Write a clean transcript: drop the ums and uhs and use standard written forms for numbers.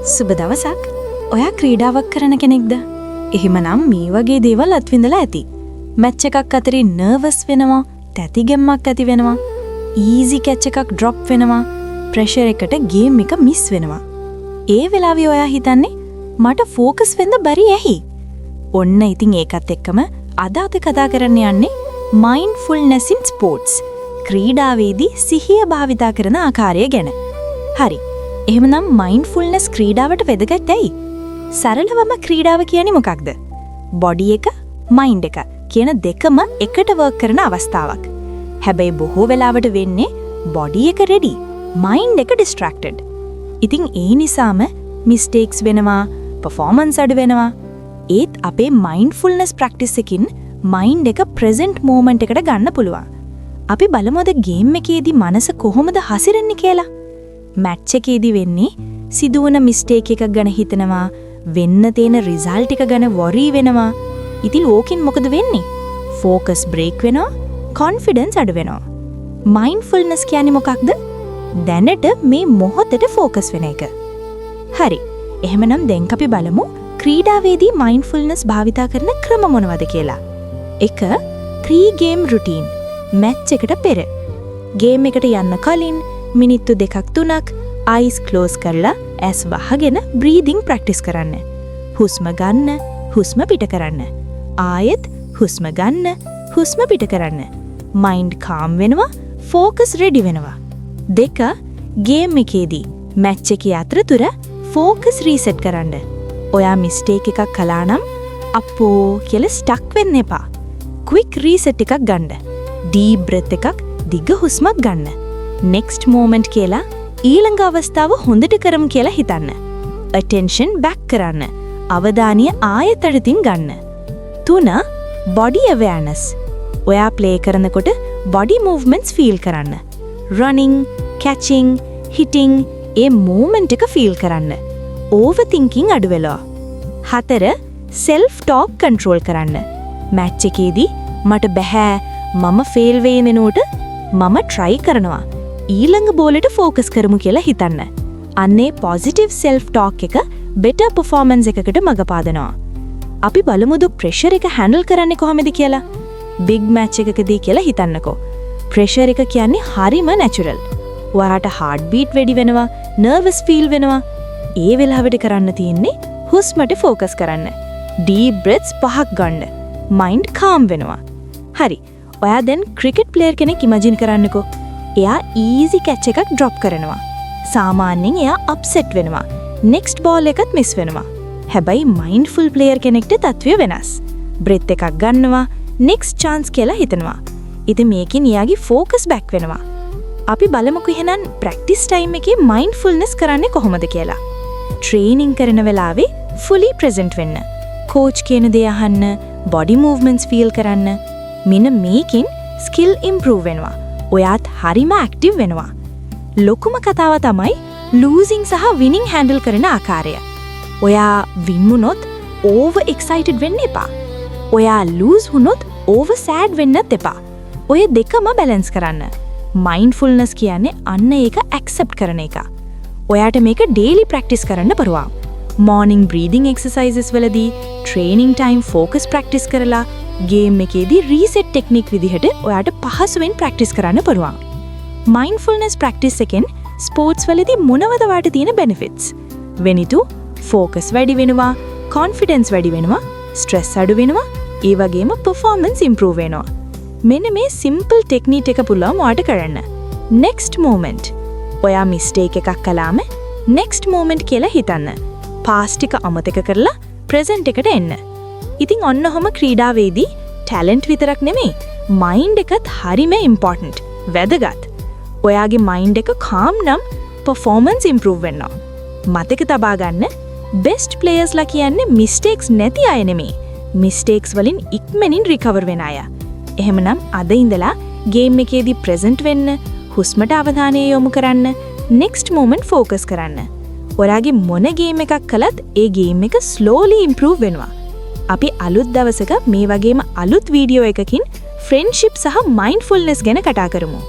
සුබ දවසක්. ඔයා ක්‍රීඩාවක් කරන කෙනෙක්ද? එහෙමනම් මේ වගේ දේවල් අත්විඳලා ඇති. මැච් එකක් අතරින් නර්වස් වෙනවා, තැති ගැම්මක් ඇති වෙනවා, ඊසි කැච් එකක් ඩ්‍රොප් වෙනවා, ප්‍රෙෂර් එකට ගේම් එක මිස් වෙනවා. ඒ වෙලාවේ ඔයා හිතන්නේ මට ફોකස් වෙන්න බැරි ඇයි? ඔන්න ඉතින් ඒකත් එක්කම අද අපි කතා කරන්න යන්නේ mindfulness in sports. ක්‍රීඩාවේදී සිහිය භාවිතා කරන ආකාරය ගැන. හරි. එහෙමනම් mindfulness ක්‍රීඩාවට වැදගත් ඇයි? සරලවම ක්‍රීඩාව කියන්නේ මොකක්ද? බොඩි එක, මයින්ඩ් එක කියන දෙකම එකට වර්ක් කරන අවස්ථාවක්. හැබැයි බොහෝ වෙලාවට වෙන්නේ බොඩි එක රෙඩි, මයින්ඩ් එක ඩිස්ට්‍රැක්ටඩ්. ඉතින් ඒ නිසාම මිස්ටේක්ස් වෙනවා, පර්ෆෝමන්ස් අඩු වෙනවා. ඒත් අපේ mindfulness practice එකකින් මයින්ඩ් එක ප්‍රෙසන්ට් මොමන්ට් එකට ගන්න පුළුවන්. අපි බලමු අද ගේම් එකේදී මනස කොහොමද හසිරෙන්නේ කියලා. මැච් එකේදී වෙන්නේ සිදුවන මිස්ටේක් එකක් ගැන හිතනවා, වෙන්න තියෙන රිසල්ට් එක ගැන වොරි වෙනවා. ඉතින් ඕකෙන් මොකද වෙන්නේ? ફોකස් බ්‍රේක් වෙනවා, කොන්ෆිඩන්ස් අඩු වෙනවා. මයින්ඩ්ෆුල්නස් කියන්නේ මොකක්ද? දැනට මේ මොහොතට ફોකස් වෙන එක. හරි. එහෙමනම් දැන් අපි බලමු ක්‍රීඩාවේදී මයින්ඩ්ෆුල්නස් භාවිතා කරන ක්‍රම මොනවද කියලා. 1. ප්‍රී-ගේම් රුටීන්. මැච් එකට පෙර. ගේම් එකට යන්න කලින් මිනිත්තු 2-3ක් අයිස් ක්ලෝස් කරලා ඇස් වහගෙන බ්‍රීදිං ප්‍රැක්ටිස් කරන්න. හුස්ම ගන්න, හුස්ම පිට කරන්න. ආයෙත් හුස්ම ගන්න, හුස්ම පිට කරන්න. මයින්ඩ් කාම් වෙනවා, ફોකස් රෙඩි වෙනවා. 2. ගේම් එකේදී මැච් එකේ අතරතුර ફોකස් රීසෙට් කරන්න. ඔයා මිස්ටේක් එකක් කළා නම් අපෝ කියලා ස්ටක් වෙන්න එපා. ක්වික් රීසෙට් එකක් ගන්න. ඩීප් බ්‍රෙත් එකක් දිග හුස්මක් ගන්න. නෙක්ස්ට් මොමන්ට් කියලා ඊළඟ අවස්ථාව හොඳට කරමු කියලා හිතන්න. අටෙන්ෂන් බැක් කරන්න. අවධානය ආයෙත් අඩින් ගන්න. 3. බොඩි අවේර්නස්. ඔයා ප්ලේ කරනකොට බොඩි මූව්මන්ට්ස් ෆීල් කරන්න. රනින්, කැචින්, හිටින් ඒ මූවමන්ට් එක ෆීල් කරන්න. ඕවර් තින්කින් අඩු වෙලා. 4. සෙල්ෆ් ටෝක් කන්ට්‍රෝල් කරන්න. මැච් එකේදී මට බෑ, මම ෆේල් වෙයි වෙනුවට මම try කරනවා. ඊළඟ බෝලට ફોකස් කරමු කියලා හිතන්න. අන්නේ පොසිටිව් සෙල්ෆ් ටෝක් එක බෙටර් පර්ෆෝමන්ස් එකකට මඟ පාදනවා. අපි බලමුද ප්‍රෙෂර් එක හැන්ඩල් කරන්නේ කොහොමද කියලා. බිග් මැච් එකකදී කියලා හිතන්නකෝ. ප්‍රෙෂර් එක කියන්නේ හරිම නැචරල්. ඔයාට හાર્ට් බීට් වැඩි වෙනවා, නර්වස් ෆීල් වෙනවා. ඒ වෙලාවට කරන්න තියෙන්නේ හුස්මට ફોකස් කරන්න. ඩීප් බ්‍රෙත්ස් 5ක් ගන්න. මයින්ඩ් කාම් වෙනවා. හරි. ඔයා දැන් ක්‍රිකට් ප්ලේයර් කෙනෙක් ඉමැජින් කරන්නකෝ. එයා ඊසි කැච් එකක් ඩ්‍රොප් කරනවා. සාමාන්‍යයෙන් එයා අප්සෙට් වෙනවා. නෙක්ස්ට් බෝල් එකත් මිස් වෙනවා. හැබැයි මයින්ඩ්ෆුල් ප්ලේයර් කෙනෙක්ට තත්ත්වය වෙනස්. බ්‍රෙත් එකක් ගන්නවා, නෙක්ස්ට් chance කියලා හිතනවා. ඉතින් මේකෙන් එයාගේ ફોකස් බැක් වෙනවා. අපි බලමුකෝ එහෙනම් ප්‍රැක්ටිස් ටයිම් එකේ මයින්ඩ්ෆුල්නස් කරන්නේ කොහොමද කියලා. ට්‍රේනින් කරන වෙලාවේ fully present වෙන්න. කෝච් කියන දේ අහන්න, බොඩි මූව්මන්ට්ස් ෆීල් කරන්න. මෙන්න මේකෙන් ස්කිල් ඉම්ප්‍රූව් වෙනවා. ඔයාත් හරිම ඇක්ටිව් වෙනවා. ලොකුම කතාව තමයි ලූසිං සහ විනිං හැන්ඩල් කරන ආකාරය. ඔයා වින් වුණොත් ඕවර් එක්සයිටඩ් වෙන්න එපා. ඔයා ලූස් වුණොත් ඕවර් සෑඩ් වෙන්නත් එපා. ඔය දෙකම බැලන්ස් කරන්න. මයින්ඩ්ෆුල්නස් කියන්නේ අන්න ඒක ඇක්සෙප්ට් කරන එක. ඔයාට මේක ඩේලි ප්‍රැක්ටිස් කරන්න පුළුවන්. මෝර්නින් බ්‍රීදිං එක්සර්සයිසස් වලදී, ට්‍රේනින් ටයිම් ෆෝකස් ප්‍රැක්ටිස් කරලා, ගේම් එකේදී රීසෙට් ටෙක්නික් විදිහට ඔයාට පහසුවෙන් ප්‍රැක්ටිස් කරන්න පුළුවන්. මයින්ඩ්ෆුල්නස් ප්‍රැක්ටිස් එකෙන් ස්පෝර්ට්ස් වලදී මොනවද වාට තියෙන බෙනිෆිට්ස්? වෙනිතු ෆෝකස් වැඩි වෙනවා, කොන්ෆිඩන්ස් වැඩි වෙනවා, ස්ට්‍රෙස් අඩු වෙනවා, ඒ වගේම පර්ෆෝමන්ස් ඉම්ප්‍රූව් වෙනවා. මෙන්න මේ සිම්පල් ටෙක්නික් එක පුළුවන් ඔයාට කරන්න. Next moment. ඔයා මිස්ටේක් එකක් කළාම නෙක්ස්ට් මොමන්ට් කියලා හිතන්න. පාස්ට් එක අමතක කරලා ප්‍රෙසන්ට් එකට එන්න. ඉතින් ඔන්න ඔහොම ක්‍රීඩාවේදී ටැලන්ට් විතරක් නෙමෙයි, මයින්ඩ් එකත් හරිම ඉම්පෝටන්ට්. වැදගත්. ඔයාගේ මයින්ඩ් එක කාම් නම් පර්ෆෝමන්ස් ඉම්ප්‍රූව් වෙනවා. මතක තබා ගන්න, බෙස්ට් ප්ලේයර්ස්ලා කියන්නේ මිස්ටේක්ස් නැති අය නෙමෙයි. මිස්ටේක්ස් වලින් ඉක්මනින් රිකවර් වෙන අය. එහෙමනම් අද ඉඳලා ගේම් එකේදී ප්‍රෙසන්ට් වෙන්න, හුස්මට අවධානය යොමු කරන්න, නෙක්ස්ට් මොමන්ට් ફોකස් කරන්න. ඔයාගේ මොන ගේම් එකක් කළත් ඒ ගේම් එක ස්ලෝලි ඉම්ප්‍රූව් වෙනවා. අපි අලුත් දවසක මේ වගේම අලුත් වීඩියෝ එකකින් ෆ්‍රෙන්ඩ්ෂිප් සහ මයින්ඩ්ෆුල්නස් ගැන කතා කරමු.